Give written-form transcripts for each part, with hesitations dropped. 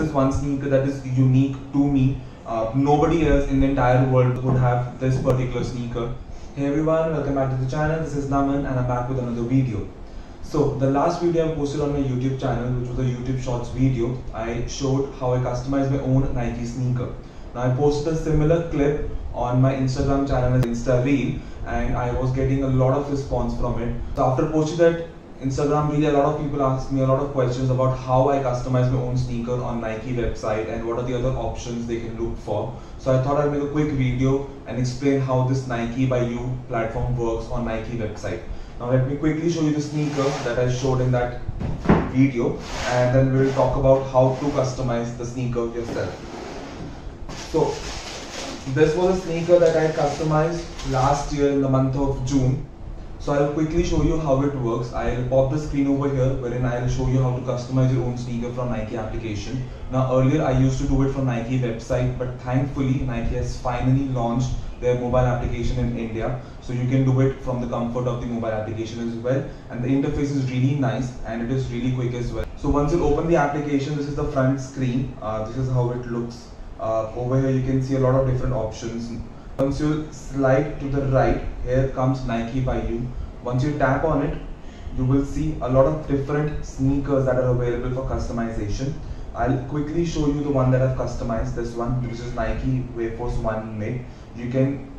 is one sneaker that is unique to me. Nobody else in the entire world would have this particular sneaker. Hey everyone, welcome back to the channel. This is Naman and I'm back with another video. So the last video I posted on my YouTube channel, which was a YouTube Shorts video, I showed how I customized my own Nike sneaker. Now I posted a similar clip on my Instagram channel as Insta Reel, and I was getting a lot of response from it. So after posting that Instagram Reel, a lot of people asked me a lot of questions about how I customize my own sneaker on Nike website and what are the other options they can look for. So I thought I'd make a quick video and explain how this Nike by You platform works on Nike website. Now let me quickly show you the sneaker that I showed in that video, and then we'll talk about how to customize the sneaker yourself. So this was a sneaker that I customized last year in the month of June. So I'll quickly show you how it works. I'll pop the screen over here wherein I'll show you how to customize your own sneaker from Nike application. Now earlier I used to do it from Nike website, but thankfully Nike has finally launched their mobile application in India. So you can do it from the comfort of the mobile application as well. And the interface is really nice and it is really quick as well. So once you open the application, this is the front screen. This is how it looks. Over here you can see a lot of different options. Once you slide to the right, here comes Nike by You. Once you tap on it, you will see a lot of different sneakers that are available for customization. I'll quickly show you the one that I've customized, this one, which is Nike Air Force 1 Mid. You can,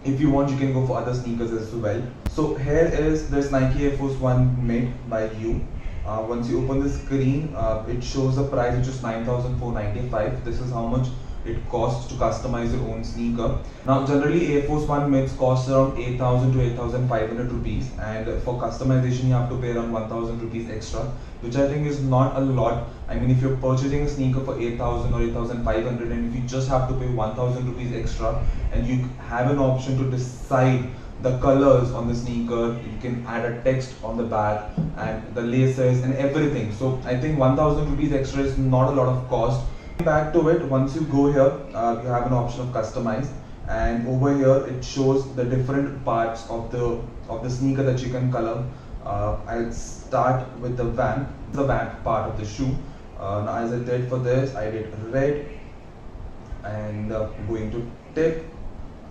if you want, you can go for other sneakers as well. So here is this Nike Air Force 1 Mid by You. Once you open the screen, it shows the price, which is 9,495. This is how much it costs to customize your own sneaker. Now generally Air Force 1 Mids cost around 8,000 to 8,500 rupees, and for customization you have to pay around 1,000 rupees extra, which I think is not a lot. I mean, if you're purchasing a sneaker for 8,000 or 8,500, and if you just have to pay 1,000 rupees extra and you have an option to decide the colors on the sneaker, you can add a text on the back and the laces and everything. So I think 1,000 rupees extra is not a lot of cost. Back to it, once you go here, you have an option of customize, and over here it shows the different parts of the sneaker that you can color. I'll start with the vamp part of the shoe. Now as I did for this, I did red, and going to tip,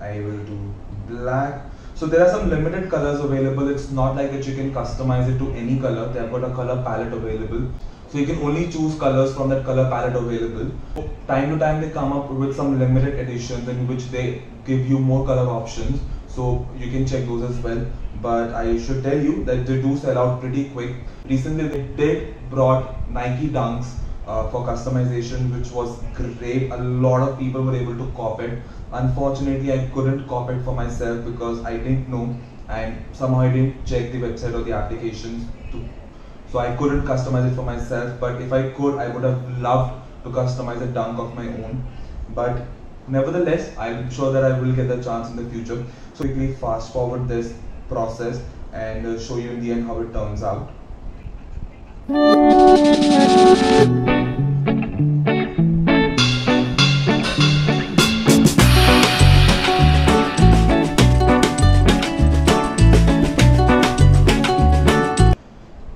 I will do black. So there are some limited colors available. It's not like that you can customize it to any color. They have got a color palette available. So you can only choose colors from that color palette available. Time to time they come up with some limited editions in which they give you more color options. So you can check those as well. But I should tell you that they do sell out pretty quick. Recently they did brought Nike Dunks for customization, which was great. A lot of people were able to cop it. Unfortunately, I couldn't cop it for myself because I didn't know, and somehow I didn't check the website or the applications so I couldn't customize it for myself. But if I could, I would have loved to customize a dunk of my own. But nevertheless, I'm sure that I will get the chance in the future. So quickly fast forward this process and show you in the end how it turns out.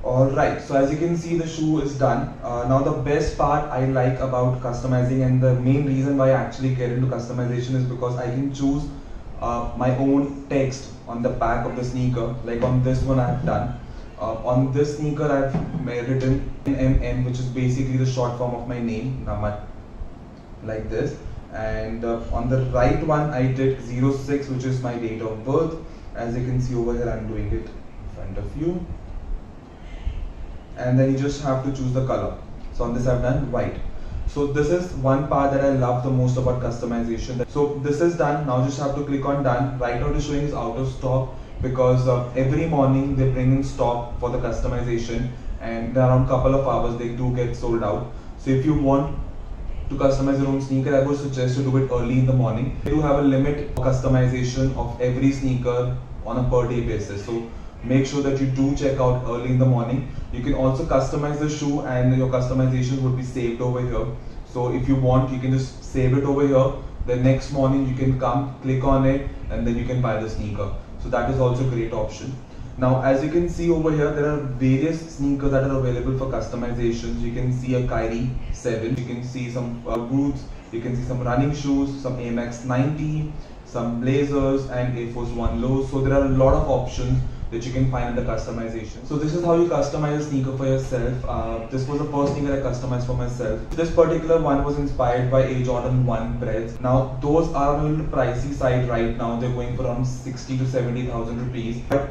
Alright, so as you can see, the shoe is done. Now the best part I like about customizing, and the main reason why I actually get into customization, is because I can choose my own text on the back of the sneaker. Like on this one I've done. On this sneaker I've written MM, which is basically the short form of my name, Naman, like this. And on the right one I did 06, which is my date of birth. As you can see over here, I'm doing it in front of you. And then you just have to choose the color. So on this I've done white. So this is one part that I love the most about customization. So this is done. Now just have to click on done. Right now it is showing is out of stock because every morning they bring in stock for the customization, and around couple of hours they do get sold out. So if you want to customize your own sneaker, I would suggest to do it early in the morning. They do have a limit customization of every sneaker on a per day basis. So make sure that you do check out early in the morning. You can also customize the shoe, and your customizations would be saved over here. So if you want, you can just save it over here. The next morning you can come, click on it, and then you can buy the sneaker. So that is also a great option. Now as you can see over here, there are various sneakers that are available for customizations. You can see a Kyrie 7, you can see some boots, you can see some running shoes, some Air Max 90, some blazers and Air Force 1 lows. So there are a lot of options that you can find in the customization. So this is how you customize a sneaker for yourself. This was the first sneaker I customized for myself. This particular one was inspired by Air Jordan 1 breads. Now those are a little pricey side right now. They're going for around 60 to 70,000 rupees. But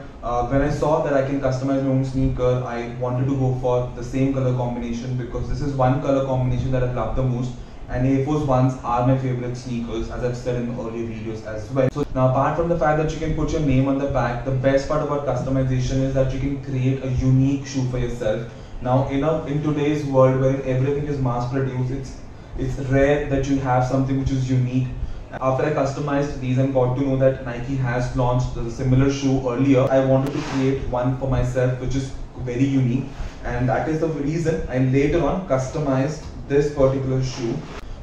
when I saw that I can customize my own sneaker, I wanted to go for the same color combination because this is one color combination that I love the most. And Air Force 1s are my favorite sneakers, as I've said in earlier videos as well. So now, apart from the fact that you can put your name on the back, the best part about customization is that you can create a unique shoe for yourself. Now in today's world where everything is mass produced, it's rare that you have something which is unique. After I customized these and got to know that Nike has launched a similar shoe earlier, I wanted to create one for myself which is very unique, and that is the reason I later on customized this particular shoe.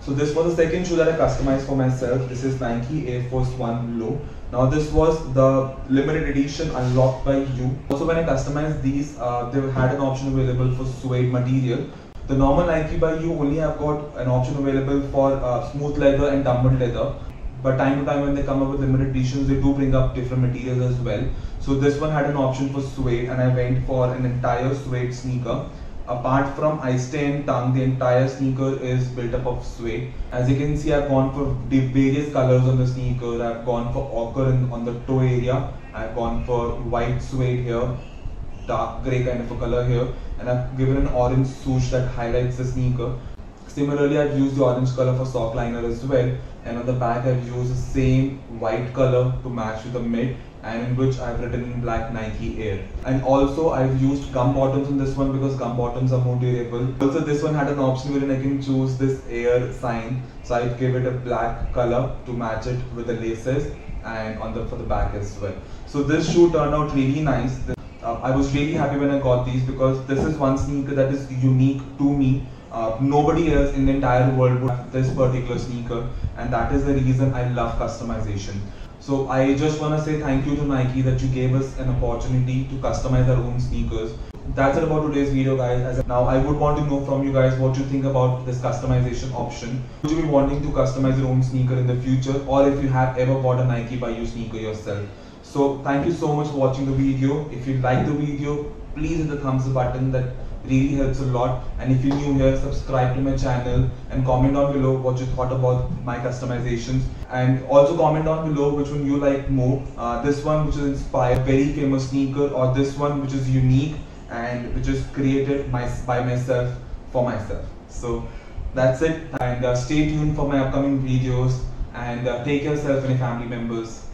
So this was the second shoe that I customized for myself. This is Nike Air Force 1 Low. Now this was the limited edition unlocked by you. Also when I customized these, they had an option available for suede material. The normal Nike by you only have got an option available for smooth leather and tumbled leather. But time to time when they come up with limited editions, they do bring up different materials as well. So this one had an option for suede and I went for an entire suede sneaker. Apart from Eye-Stay and tongue, the entire sneaker is built up of suede. As you can see, I've gone for various colors on the sneaker. I've gone for ochre on the toe area. I've gone for white suede here, dark grey kind of a color here, and I've given an orange swoosh that highlights the sneaker. Similarly, I've used the orange color for sock liner as well, and on the back I've used the same white color to match with the mid, and in which I've written in black Nike Air. And also I've used gum bottoms in this one because gum bottoms are more durable. Also this one had an option wherein I can choose this Air sign, so I'd give it a black color to match it with the laces and for the back as well. So this shoe turned out really nice. I was really happy when I got these because this is one sneaker that is unique to me. Nobody else in the entire world would have this particular sneaker, and that is the reason I love customization. So I just want to say thank you to Nike that you gave us an opportunity to customize our own sneakers. That's it about today's video, guys. Now I would want to know from you guys what you think about this customization option. Would you be wanting to customize your own sneaker in the future, or if you have ever bought a Nike by you sneaker yourself? So thank you so much for watching the video. If you like the video, please hit the thumbs up button. That really helps a lot. And if you're new here, subscribe to my channel and comment down below what you thought about my customizations, and also comment down below which one you like more, this one which is inspired very famous sneaker, or this one which is unique and which is created by myself for myself. So that's it, and stay tuned for my upcoming videos, and take care of yourself and your family members.